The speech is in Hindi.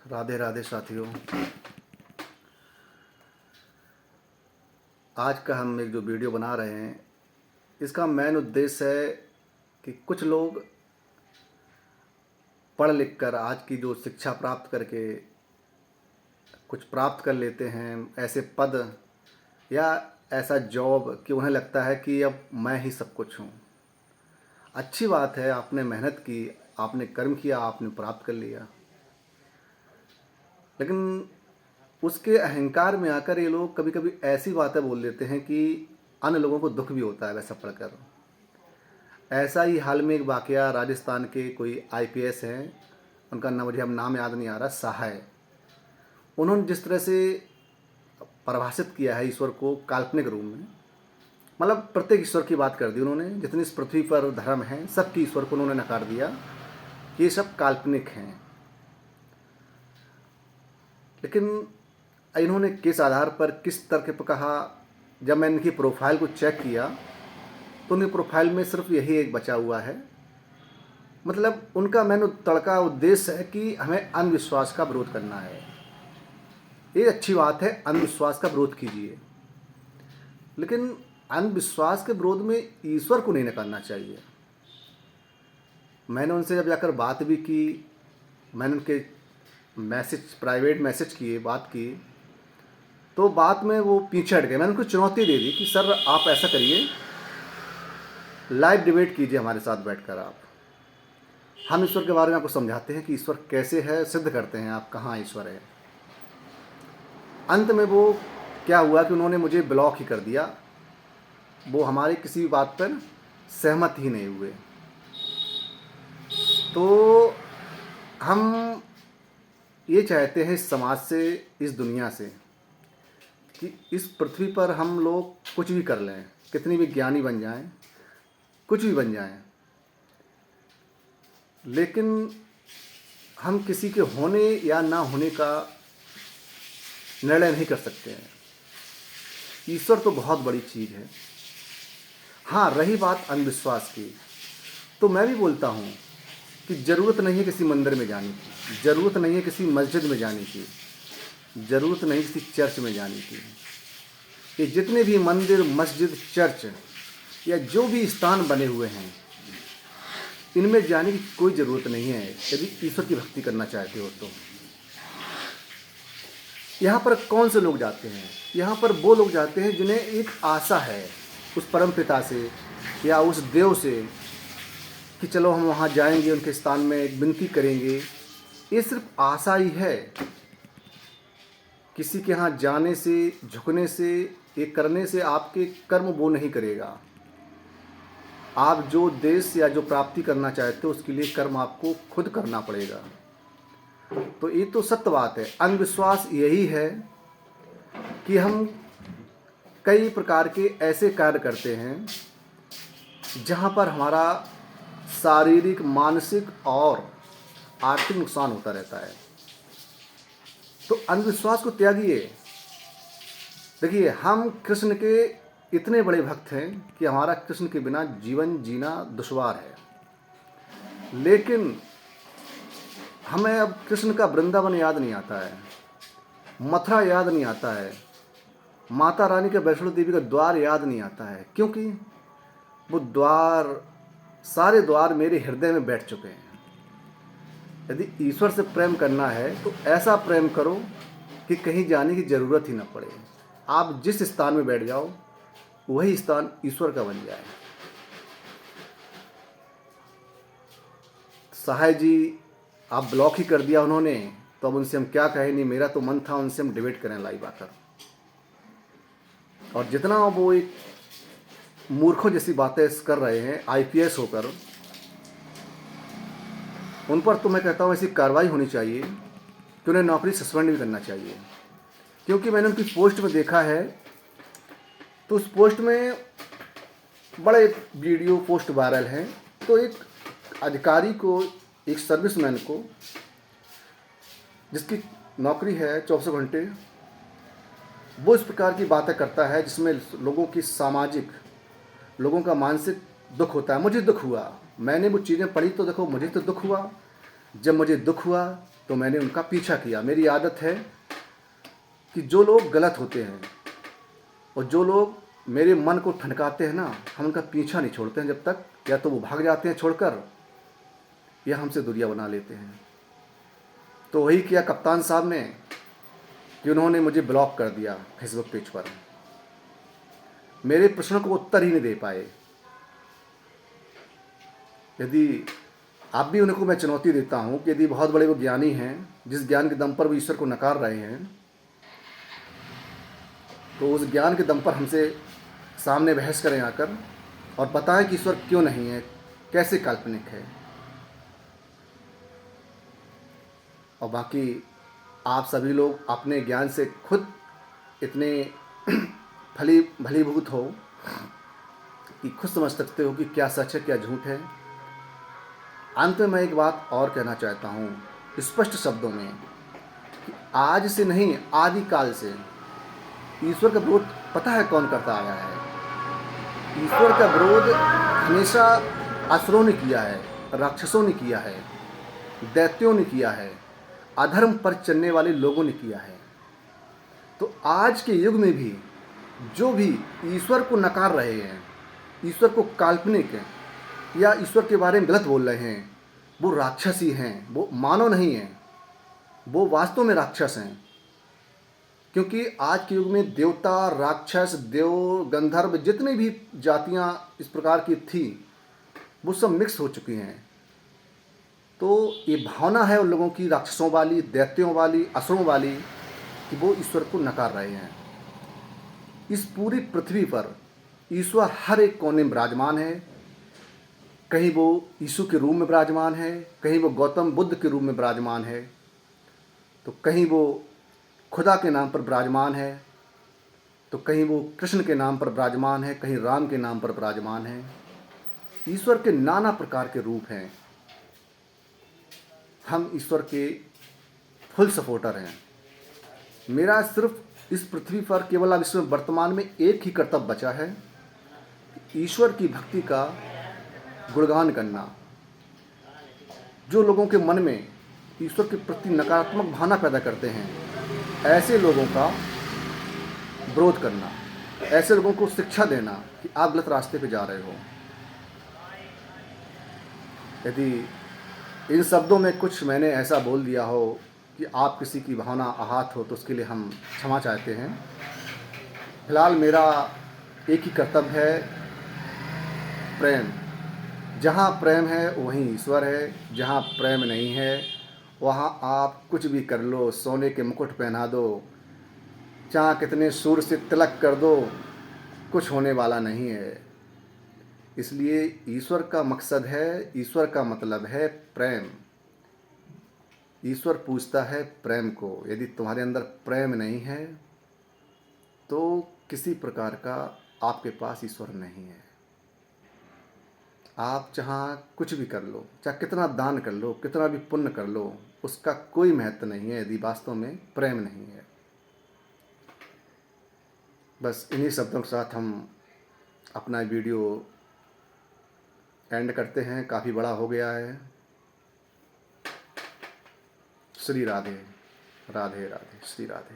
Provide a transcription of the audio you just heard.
राधे राधे साथियों। आज का हम एक जो वीडियो बना रहे हैं, इसका मेन उद्देश्य है कि कुछ लोग पढ़ लिख कर आज की जो शिक्षा प्राप्त करके कुछ प्राप्त कर लेते हैं, ऐसे पद या ऐसा जॉब कि उन्हें लगता है कि अब मैं ही सब कुछ हूँ। अच्छी बात है, आपने मेहनत की, आपने कर्म किया, आपने प्राप्त कर लिया, लेकिन उसके अहंकार में आकर ये लोग कभी कभी ऐसी बातें बोल देते हैं कि अन्य लोगों को दुख भी होता है वैसा पढ़कर। ऐसा ही हाल में एक वाकया, राजस्थान के कोई आईपीएस हैं, उनका नाम मुझे अब नाम याद नहीं आ रहा, सहाय। उन्होंने जिस तरह से परिभाषित किया है ईश्वर को काल्पनिक रूप में, मतलब प्रत्येक ईश्वर की बात कर दी उन्होंने। जितनी इस पृथ्वी पर धर्म हैं सबकी ईश्वर को उन्होंने नकार दिया कि ये सब काल्पनिक हैं। लेकिन इन्होंने किस आधार पर, किस तर्क पर कहा? जब मैंने इनकी प्रोफाइल को चेक किया तो उनकी प्रोफाइल में सिर्फ यही एक बचा हुआ है। मतलब उनका मैंने तड़का उद्देश्य है कि हमें अंधविश्वास का विरोध करना है। ये अच्छी बात है, अंधविश्वास का विरोध कीजिए, लेकिन अंधविश्वास के विरोध में ईश्वर को नहीं नकारना चाहिए। मैंने उनसे जब जाकर बात भी की, मैंने उनके प्राइवेट मैसेज किए, बात की, तो बात में वो पीछे हट गए। मैंने उनको चुनौती दे दी कि सर आप ऐसा करिए, लाइव डिबेट कीजिए हमारे साथ बैठकर। हम ईश्वर के बारे में आपको समझाते हैं कि ईश्वर कैसे है, सिद्ध करते हैं आप कहाँ ईश्वर है। अंत में वो क्या हुआ कि उन्होंने मुझे ब्लॉक ही कर दिया। वो हमारी किसी भी बात पर सहमत ही नहीं हुए। तो हम ये चाहते हैं इस समाज से, इस दुनिया से, कि इस पृथ्वी पर हम लोग कुछ भी कर लें, कितनी भी ज्ञानी बन जाएं, कुछ भी बन जाएं, लेकिन हम किसी के होने या ना होने का निर्णय नहीं कर सकते हैं। ईश्वर तो बहुत बड़ी चीज़ है। हाँ, रही बात अंधविश्वास की, तो मैं भी बोलता हूँ कि ज़रूरत नहीं है किसी मंदिर में जाने की, ज़रूरत नहीं है किसी मस्जिद में जाने की, ज़रूरत नहीं किसी चर्च में जाने की। ये जितने भी मंदिर, मस्जिद, चर्च या जो भी स्थान बने हुए हैं, इनमें जाने की कोई ज़रूरत नहीं है यदि ईश्वर की भक्ति करना चाहते हो तो। यहाँ पर कौन से लोग जाते हैं? यहाँ पर वो लोग जाते हैं जिन्हें एक आशा है उस परम पिता से या उस देव से कि चलो हम वहाँ जाएंगे, उनके स्थान में एक विनती करेंगे। ये सिर्फ आशा ही है। किसी के यहाँ जाने से, झुकने से, ये करने से आपके कर्म वो नहीं करेगा। आप जो देश या जो प्राप्ति करना चाहते हो उसके लिए कर्म आपको खुद करना पड़ेगा। तो ये तो सत्य बात है। अंधविश्वास यही है कि हम कई प्रकार के ऐसे कार्य करते हैं जहाँ पर हमारा शारीरिक, मानसिक और आर्थिक नुकसान होता रहता है। तो अंधविश्वास को त्यागिए। देखिए, हम कृष्ण के इतने बड़े भक्त हैं कि हमारा कृष्ण के बिना जीवन जीना दुश्वार है, लेकिन हमें अब कृष्ण का वृंदावन याद नहीं आता है, मथुरा याद नहीं आता है, माता रानी के वैष्णो देवी का द्वार याद नहीं आता है, क्योंकि वो द्वार, सारे द्वार मेरे हृदय में बैठ चुके हैं। यदि ईश्वर से प्रेम करना है तो ऐसा प्रेम करो कि कहीं जाने की ज़रूरत ही न पड़े। आप जिस स्थान में बैठ जाओ वही स्थान ईश्वर का बन जाए। सहाय जी, आप ब्लॉक ही कर दिया उन्होंने, तो अब उनसे हम क्या कहें। नहीं, मेरा तो मन था उनसे हम डिबेट करें लाइव आकर। और जितना वो एक मूर्खों जैसी बातें कर रहे हैं आईपीएस होकर, उन पर तो मैं कहता हूँ ऐसी कार्रवाई होनी चाहिए कि उन्हें नौकरी सस्पेंड भी करना चाहिए। क्योंकि मैंने उनकी पोस्ट में देखा है, तो उस पोस्ट में बड़े वीडियो पोस्ट वायरल हैं। तो एक अधिकारी को, एक सर्विसमैन को, जिसकी नौकरी है 24 घंटे, वो इस प्रकार की बातें करता है जिसमें लोगों की सामाजिक, लोगों का मानसिक दुख होता है। मुझे दुख हुआ, मैंने वो चीज़ें पढ़ी तो देखो मुझे तो दुख हुआ। जब मुझे दुख हुआ तो मैंने उनका पीछा किया। मेरी आदत है कि जो लोग गलत होते हैं और जो लोग मेरे मन को ठनकाते हैं ना, हम उनका पीछा नहीं छोड़ते हैं जब तक या तो वो भाग जाते हैं छोड़कर या हमसे दूरियां बना लेते हैं। तो वही किया कप्तान साहब ने कि उन्होंने मुझे ब्लॉक कर दिया फेसबुक पेज पर। मेरे प्रश्नों को उत्तर ही नहीं दे पाए। यदि आप भी उनको मैं चुनौती देता हूँ कि यदि बहुत बड़े वो ज्ञानी हैं, जिस ज्ञान के दम पर वो ईश्वर को नकार रहे हैं, तो उस ज्ञान के दम पर हमसे सामने बहस करें आकर और बताएं कि ईश्वर क्यों नहीं है, कैसे काल्पनिक है। और बाकी आप सभी लोग अपने ज्ञान से खुद इतने भलीभूत हो कि खुद समझ सकते हो कि क्या सच है क्या झूठ है। अंत में मैं एक बात और कहना चाहता हूँ स्पष्ट शब्दों में कि आज से नहीं, आदि काल से ईश्वर का विरोध पता है कौन करता आया है। ईश्वर का विरोध हमेशा असुरों ने किया है, राक्षसों ने किया है, दैत्यों ने किया है, अधर्म पर चलने वाले लोगों ने किया है। तो आज के युग में भी जो भी ईश्वर को नकार रहे हैं, ईश्वर को काल्पनिक है या ईश्वर के बारे में गलत बोल रहे हैं, वो राक्षस ही हैं, वो मानव नहीं हैं, वो वास्तव में राक्षस हैं। क्योंकि आज के युग में देवता, राक्षस, देव, गंधर्व जितनी भी जातियां इस प्रकार की थी वो सब मिक्स हो चुकी हैं। तो ये भावना है उन लोगों की, राक्षसों वाली, दैत्यों वाली, असुरों वाली, कि वो ईश्वर को नकार रहे हैं। इस पूरी पृथ्वी पर ईश्वर हर एक कोने में विराजमान है। कहीं वो यीशु के रूप में विराजमान है, कहीं वो गौतम बुद्ध के रूप में विराजमान है, तो कहीं वो खुदा के नाम पर विराजमान है, तो कहीं वो कृष्ण के नाम पर विराजमान है, कहीं राम के नाम पर विराजमान है। ईश्वर के नाना प्रकार के रूप हैं। हम ईश्वर के फुल सपोर्टर हैं। मेरा सिर्फ इस पृथ्वी पर केवल अब इसमें वर्तमान में एक ही कर्तव्य बचा है, ईश्वर की भक्ति का गुणगान करना। जो लोगों के मन में ईश्वर के प्रति नकारात्मक भावना पैदा करते हैं, ऐसे लोगों का विरोध करना, ऐसे लोगों को शिक्षा देना कि आप गलत रास्ते पे जा रहे हो। यदि इन शब्दों में कुछ मैंने ऐसा बोल दिया हो कि आप किसी की भावना आहत हो तो उसके लिए हम क्षमा चाहते हैं। फिलहाल मेरा एक ही कर्तव्य है, प्रेम। जहाँ प्रेम है वहीं ईश्वर है, जहाँ प्रेम नहीं है वहाँ आप कुछ भी कर लो, सोने के मुकुट पहना दो, चाहे कितने सूर से तिलक कर दो, कुछ होने वाला नहीं है। इसलिए ईश्वर का मकसद है, ईश्वर का मतलब है प्रेम। ईश्वर पूछता है प्रेम को। यदि तुम्हारे अंदर प्रेम नहीं है तो किसी प्रकार का आपके पास ईश्वर नहीं है। आप चाहे कुछ भी कर लो, चाहे कितना दान कर लो, कितना भी पुण्य कर लो, उसका कोई महत्व नहीं है यदि वास्तव में प्रेम नहीं है। बस इन्हीं शब्दों के साथ हम अपना वीडियो एंड करते हैं। काफ़ी बड़ा हो गया है। श्री राधे राधे राधे, श्री राधे।